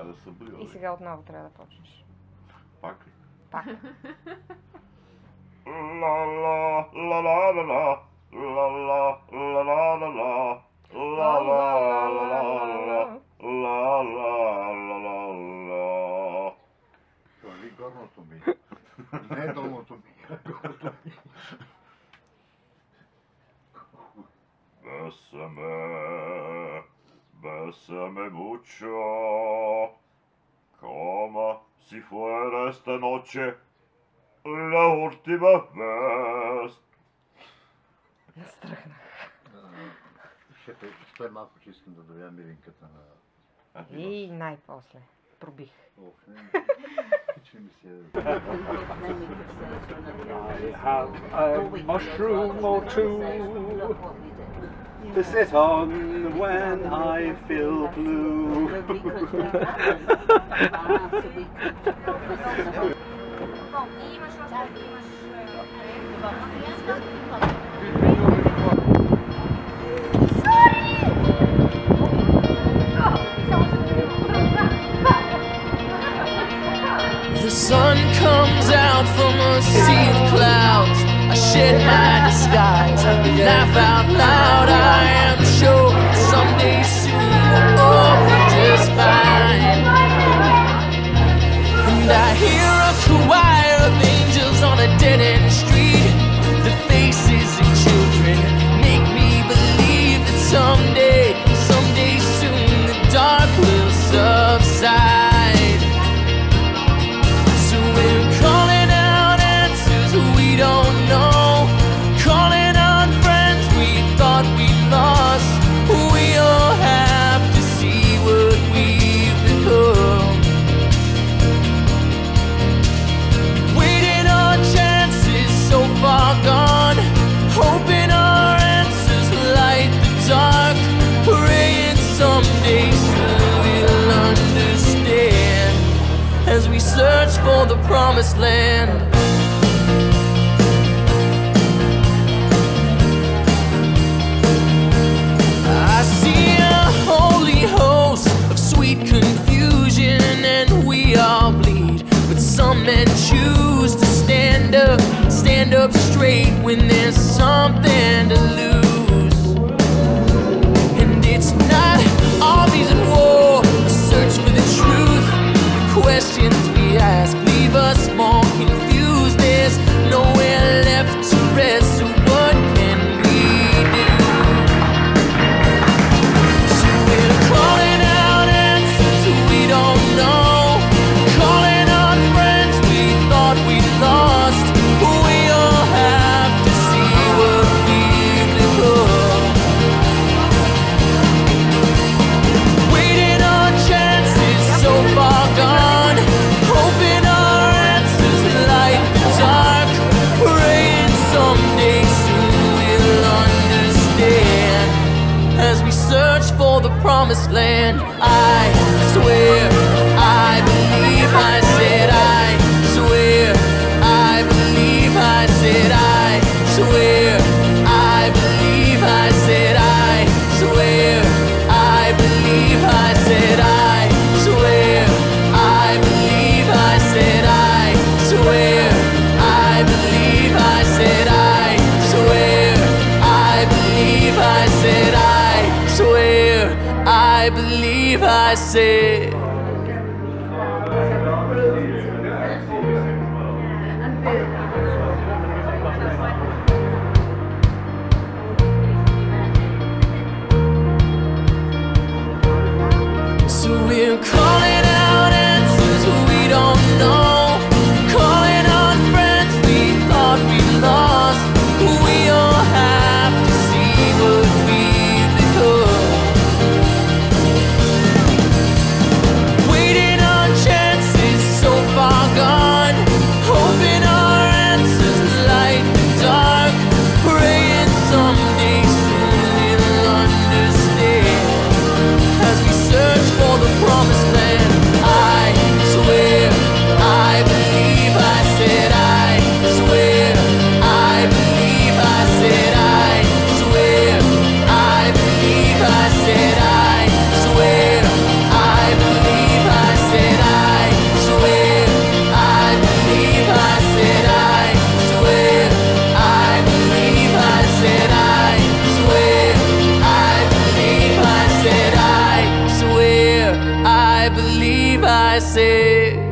трябва да събудя. И сега отново трябва да почнеш. Пак ли? Пак. Това ли горното ми? Не долното ми. Bésame mucho, como si fuera esta noche la última vez. Настръхнах. Ще малко, че искам да довя миринката на... И най-после. Пробих. Ох, не ми се... I have a mushroom or two to sit on when I feel blue. The sun comes out from a sea of clouds. I shed my disguise, laugh out loud. I am sure someday soon we'll all be just fine. And I hear a choir of angels on a dead-end street. The faces of children make me believe that someday soon the dark will subside. So we're calling out answers we don't know, calling on friends we thought we lost. We all have to see what we've become. Waiting on chances so far gone, hoping our answers light the dark, praying someday soon we'll understand as we search for the promised land. I see a holy host of sweet confusion, and we all bleed, but some men choose to stand up straight when there's something to lose. And it's not armies at war, a search for the truth. The questions we ask leave us more confused. There's nowhere left to rest, so what can we do? So we're calling out answers we don't know, calling on friends we thought we lost. We all have to see what we've become. Waiting on chances so far gone, hoping our answers light the dark, praying someday soon we'll understand as we search for the promised land. I swear, I believe, I said I swear, I believe, I said I swear, I believe, I said I swear, I believe, I said I swear, I believe, I said I swear, I believe, I said I swear, I believe, I said I swear, I believe, I said. So we're calling out answers we don't know, calling on friends we thought we lost. We all have to see what we've become. I say.